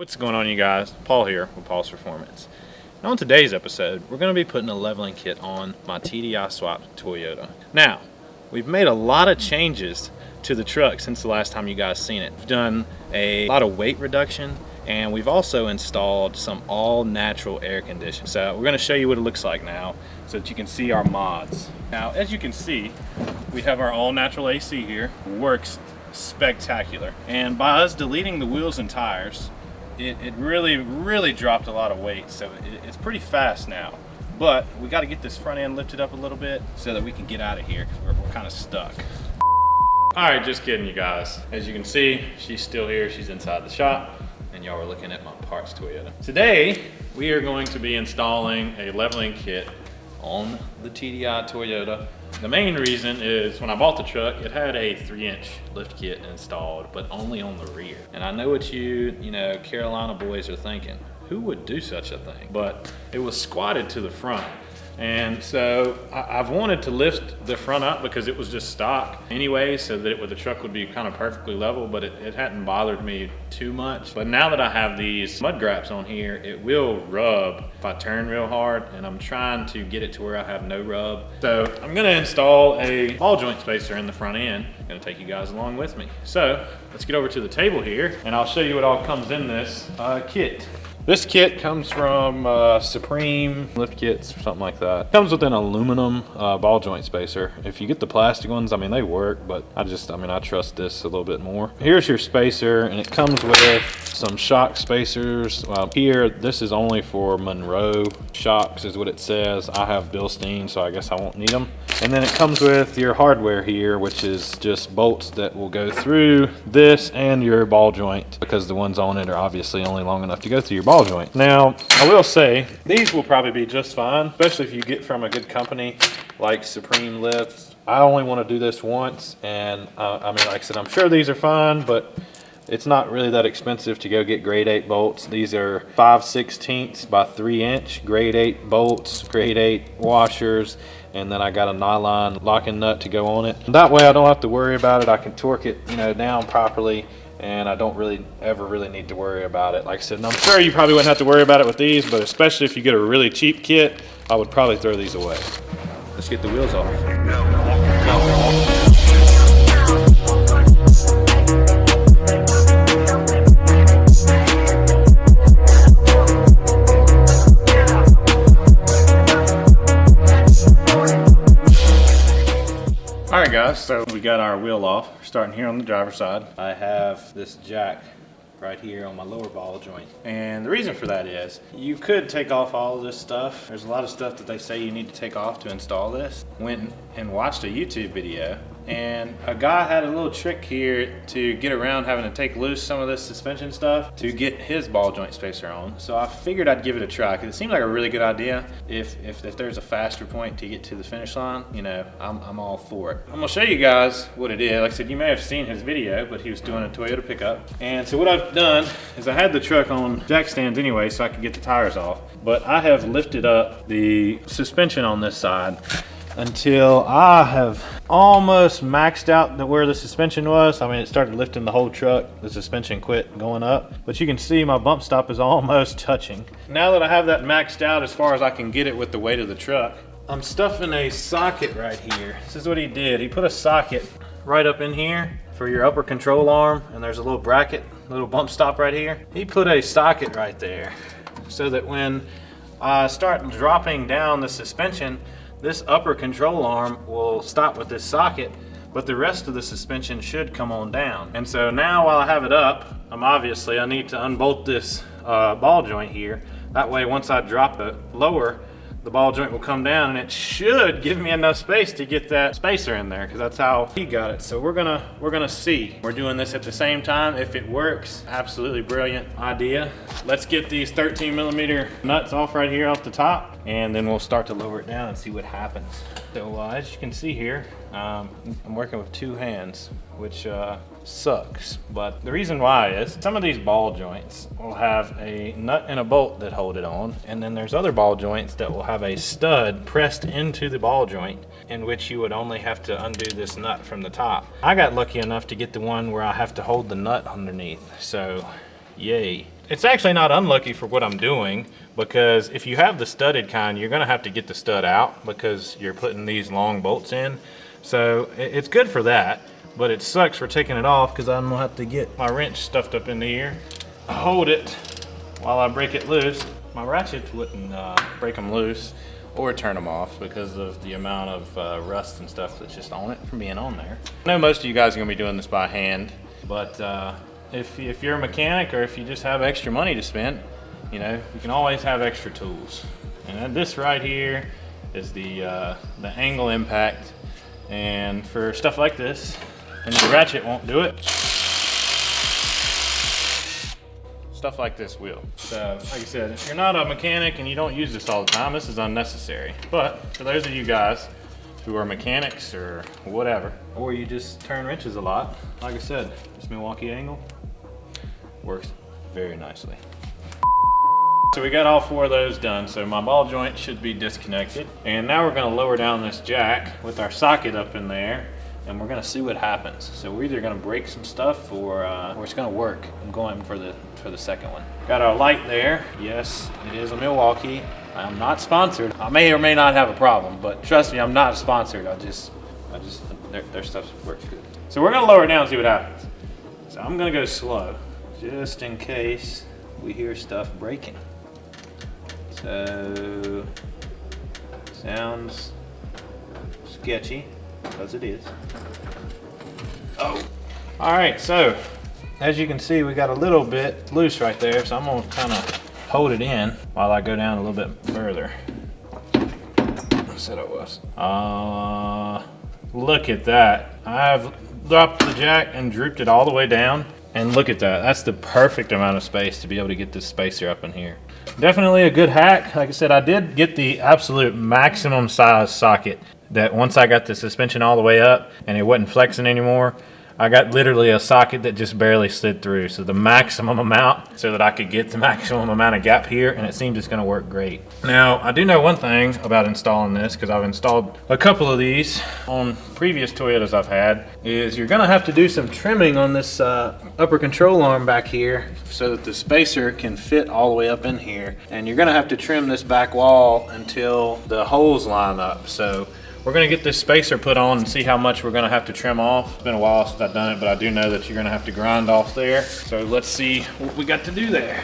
What's going on, you guys? Paul here with Paul's Performance. Now on today's episode, we're going to be putting a leveling kit on my TDI swapped Toyota. Now, we've made a lot of changes to the truck since the last time you guys seen it. We've done a lot of weight reduction, and we've also installed some all-natural air conditioning. So we're going to show you what it looks like now so that you can see our mods. Now, as you can see, we have our all-natural AC here. Works spectacular. And by us deleting the wheels and tires, it really dropped a lot of weight, so it's pretty fast now. But we got to get this front end lifted up a little bit so that we can get out of here, because we're kind of stuck. All right, just kidding, you guys. As you can see, she's still here. She's inside the shop, and y'all are looking at my parts Toyota. Today, we are going to be installing a leveling kit on the TDI Toyota. The main reason is when I bought the truck, it had a 3-inch lift kit installed, but only on the rear. And I know what you Carolina boys are thinking. Who would do such a thing? But it was squatted to the front. And so I've wanted to lift the front up because it was just stock anyway, so that the truck would be kind of perfectly level, but it hadn't bothered me too much. But now that I have these mud graps on here, it will rub if I turn real hard, and I'm trying to get it to where I have no rub. So I'm gonna install a ball joint spacer in the front end. I'm gonna take you guys along with me. So let's get over to the table here, and I'll show you what all comes in this kit. This kit comes from Supreme lift kits or something like that. It comes with an aluminum ball joint spacer. If you get the plastic ones, I mean, they work, but I trust this a little bit more. Here's your spacer, and it comes with some shock spacers. Here, this is only for Monroe shocks is what it says. I have Bilstein, so I guess I won't need them. And then it comes with your hardware here, which is just bolts that will go through this and your ball joint, because the ones on it are obviously only long enough to go through your ball joint. Now, I will say, these will probably be just fine, especially if you get from a good company like Supreme Lifts. I only want to do this once, and like I said, I'm sure these are fine, but it's not really that expensive to go get grade 8 bolts. These are 5/16 by 3-inch grade 8 bolts, grade 8 washers, and then I got a nylon locking nut to go on it. That way I don't have to worry about it. I can torque it, down properly, and I don't ever really need to worry about it. Like I said, and I'm sure you probably wouldn't have to worry about it with these, but especially if you get a really cheap kit, I would probably throw these away. Let's get the wheels off. All right, guys, so we got our wheel off. We're starting here on the driver's side. I have this jack right here on my lower ball joint. And the reason for that is you could take off all of this stuff. There's a lot of stuff that they say you need to take off to install this. Went and watched a YouTube video, and a guy had a little trick here to get around having to take loose some of this suspension stuff to get his ball joint spacer on. So I figured I'd give it a try, because it seemed like a really good idea. If there's a faster point to get to the finish line, I'm all for it. I'm gonna show you guys what it is. Like I said, you may have seen his video, but he was doing a Toyota pickup. And so what I've done is I had the truck on jack stands anyway, so I could get the tires off. But I have lifted up the suspension on this side until I have almost maxed out where the suspension was. I mean, it started lifting the whole truck. The suspension quit going up, but you can see my bump stop is almost touching. Now that I have that maxed out as far as I can get it with the weight of the truck, I'm stuffing a socket right here. This is what he did. He put a socket right up in here for your upper control arm, and there's a little bracket, little bump stop right here. He put a socket right there so that when I start dropping down the suspension, this upper control arm will stop with this socket, but the rest of the suspension should come on down. And so now while I have it up, I need to unbolt this ball joint here. That way, once I drop it lower, the ball joint will come down, and it should give me enough space to get that spacer in there, because that's how he got it. So we're gonna see. We're doing this at the same time. If it works, absolutely brilliant idea. Let's get these 13mm nuts off right here off the top, and then we'll start to lower it down and see what happens. So as you can see here, I'm working with 2 hands, which sucks. But the reason why is some of these ball joints will have a nut and a bolt that hold it on, and then there's other ball joints that will have a stud pressed into the ball joint, in which you would only have to undo this nut from the top. I got lucky enough to get the one where I have to hold the nut underneath, so yay. It's actually not unlucky for what I'm doing, because if you have the studded kind, you're gonna have to get the stud out because you're putting these long bolts in. So it's good for that, but it sucks for taking it off because I'm gonna have to get my wrench stuffed up in here, hold it while I break it loose. My ratchets wouldn't break them loose or turn them off because of the amount of rust and stuff that's just on it from being on there. I know most of you guys are gonna be doing this by hand, but if you're a mechanic or if you just have extra money to spend, you know, you can always have extra tools. And this right here is the angle impact. And for stuff like this, and your ratchet won't do it, stuff like this will. So, like I said, if you're not a mechanic and you don't use this all the time, this is unnecessary. But for those of you guys who are mechanics or whatever, or you just turn wrenches a lot, like I said, this Milwaukee angle works very nicely. So we got all 4 of those done, so my ball joint should be disconnected. And now we're gonna lower down this jack with our socket up in there, and we're gonna see what happens. So we're either gonna break some stuff or it's gonna work. I'm going for the second one. Got our light there. Yes, it is a Milwaukee. I'm not sponsored. I may or may not have a problem, but trust me, I'm not sponsored. Their stuff works good. So we're gonna lower it down and see what happens. So I'm gonna go slow, just in case we hear stuff breaking. So, sounds sketchy, because it is. Oh! Alright, so, as you can see, we got a little bit loose right there, so I'm going to kind of hold it in while I go down a little bit further. I said I was. Look at that. I've dropped the jack and drooped it all the way down, and look at that. That's the perfect amount of space to be able to get this spacer up in here. Definitely a good hack. Like I said, I did get the absolute maximum size socket that once I got the suspension all the way up and it wasn't flexing anymore, I got literally a socket that just barely slid through. So the maximum amount so that I could get the maximum amount of gap here, and it seems it's gonna work great. Now, I do know one thing about installing this, because I've installed a couple of these on previous Toyotas I've had, is you're gonna have to do some trimming on this upper control arm back here so that the spacer can fit all the way up in here. And you're gonna have to trim this back wall until the holes line up. So we're gonna get this spacer put on and see how much we're gonna have to trim off. It's been a while since I've done it, but I do know that you're gonna have to grind off there. So let's see what we got to do there.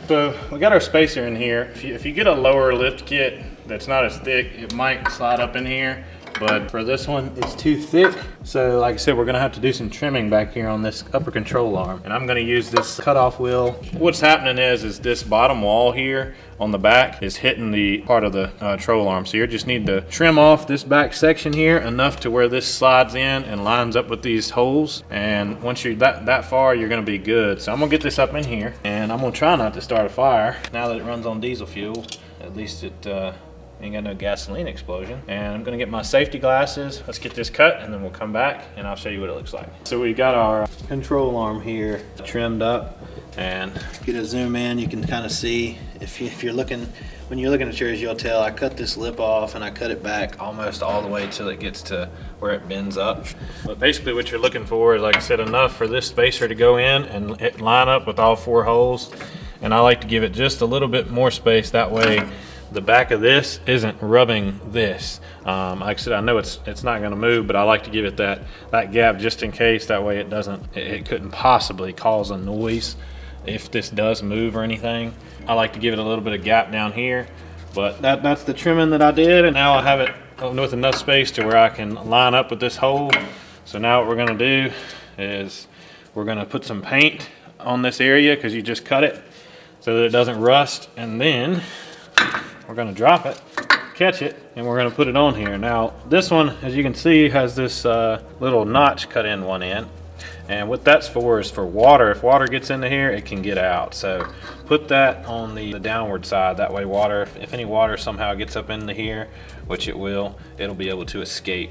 So we got our spacer in here. If you get a lower lift kit that's not as thick, it might slide up in here. But for this one, it's too thick. So like I said, we're gonna have to do some trimming back here on this upper control arm. And I'm gonna use this cutoff wheel. What's happening is this bottom wall here on the back is hitting the part of the control arm. So you just need to trim off this back section here enough to where this slides in and lines up with these holes. And once you're that far, you're gonna be good. So I'm gonna get this up in here, and I'm gonna try not to start a fire. Now that it runs on diesel fuel, at least it ain't got no gasoline explosion. And I'm gonna get my safety glasses. Let's get this cut and then we'll come back and I'll show you what it looks like. So we got our control arm here trimmed up, and get a zoom in, you can kind of see if you're looking, when you're looking at yours, you'll tell I cut this lip off and I cut it back almost all the way till it gets to where it bends up. But basically what you're looking for is, like I said, enough for this spacer to go in and it line up with all 4 holes. And I like to give it just a little bit more space, that way the back of this isn't rubbing this. Like I said, I know it's not gonna move, but I like to give it that gap just in case, that way it couldn't possibly cause a noise if this does move or anything. I like to give it a little bit of gap down here, but that's the trimming that I did, and now I have it with enough space to where I can line up with this hole. So now what we're gonna do is we're gonna put some paint on this area, because you just cut it, so that it doesn't rust, and then we're gonna drop it, catch it, and we're gonna put it on here. Now this one, as you can see, has this little notch cut in one end, and what that's for is for water. If water gets into here, it can get out. So put that on the downward side, that way water, if any water somehow gets up into here, which it will, it'll be able to escape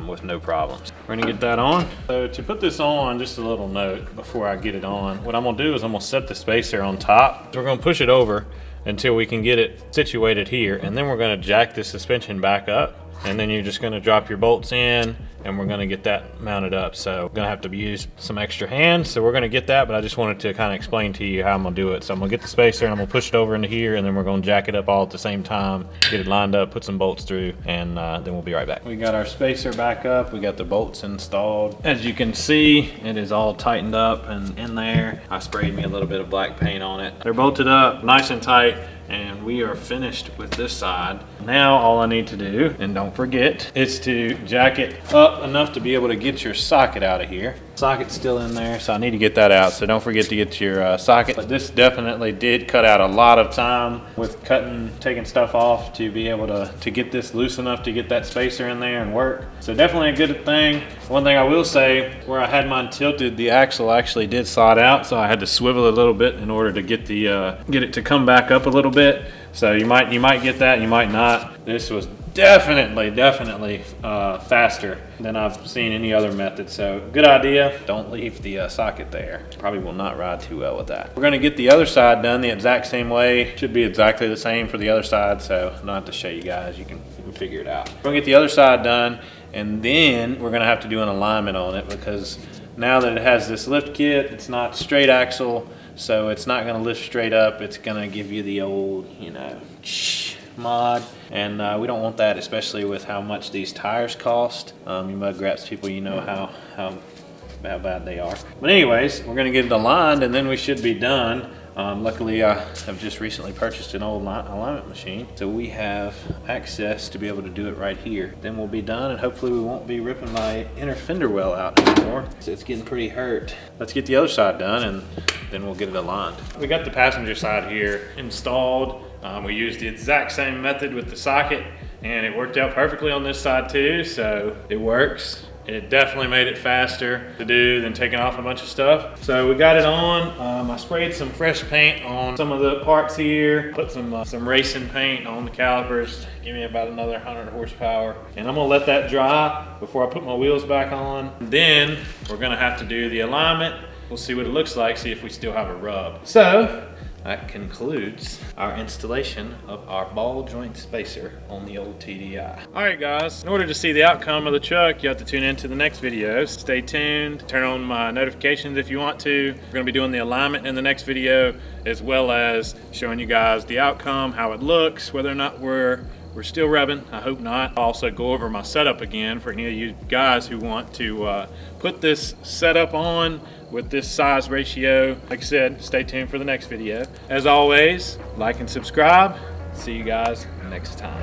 with no problems. We're gonna get that on. So to put this on, just a little note before I get it on, what I'm gonna do is I'm gonna set the spacer on top. We're gonna push it over until we can get it situated here, and then we're going to jack the suspension back up, and then you're just going to drop your bolts in and we're gonna get that mounted up. So we're gonna have to use some extra hands, so we're gonna get that, but I just wanted to kind of explain to you how I'm gonna do it. So I'm gonna get the spacer and I'm gonna push it over into here, and then we're gonna jack it up all at the same time, get it lined up, put some bolts through, and then we'll be right back. We got our spacer back up, we got the bolts installed. As you can see, it is all tightened up and in there. I sprayed me a little bit of black paint on it. They're bolted up nice and tight, and we are finished with this side. Now all I need to do, and don't forget, is to jack it up enough to be able to get your socket out of here. Socket's still in there, so I need to get that out, so don't forget to get your socket. But this definitely did cut out a lot of time with taking stuff off to be able to get this loose enough to get that spacer in there and work. So definitely a good thing. One thing I will say, where I had mine tilted, the axle actually did slide out, so I had to swivel it a little bit in order to get it to come back up a little bit. So you might get that, you might not. This was definitely faster than I've seen any other method. So good idea. Don't leave the socket there. Probably will not ride too well with that. We're gonna get the other side done the exact same way. Should be exactly the same for the other side, so I don't have to show you guys. You can figure it out. We're gonna get the other side done, and then we're gonna have to do an alignment on it, because now that it has this lift kit, it's not straight axle, so it's not gonna lift straight up. It's gonna give you the old, mod, and we don't want that, especially with how much these tires cost. You Mugraps people, you know how bad they are. But anyways, we're gonna get it aligned, and then we should be done. Luckily, I have just recently purchased an old alignment machine, so we have access to be able to do it right here. Then we'll be done, and hopefully we won't be ripping my inner fender well out anymore. So it's getting pretty hurt. Let's get the other side done, and then we'll get it aligned. We got the passenger side here installed. We used the exact same method with the socket, and it worked out perfectly on this side too, so it works. It definitely made it faster to do than taking off a bunch of stuff. So we got it on. I sprayed some fresh paint on some of the parts here, put some racing paint on the calipers, give me about another 100 horsepower. And I'm gonna let that dry before I put my wheels back on. Then we're gonna have to do the alignment. We'll see what it looks like, see if we still have a rub. So that concludes our installation of our ball joint spacer on the old TDI. All right guys, in order to see the outcome of the truck, you have to tune into the next video. Stay tuned, turn on my notifications if you want to. We're gonna be doing the alignment in the next video, as well as showing you guys the outcome, how it looks, whether or not we're still revving. I hope not. I'll also go over my setup again for any of you guys who want to put this setup on with this size ratio. Like I said, stay tuned for the next video. As always, like and subscribe. See you guys next time.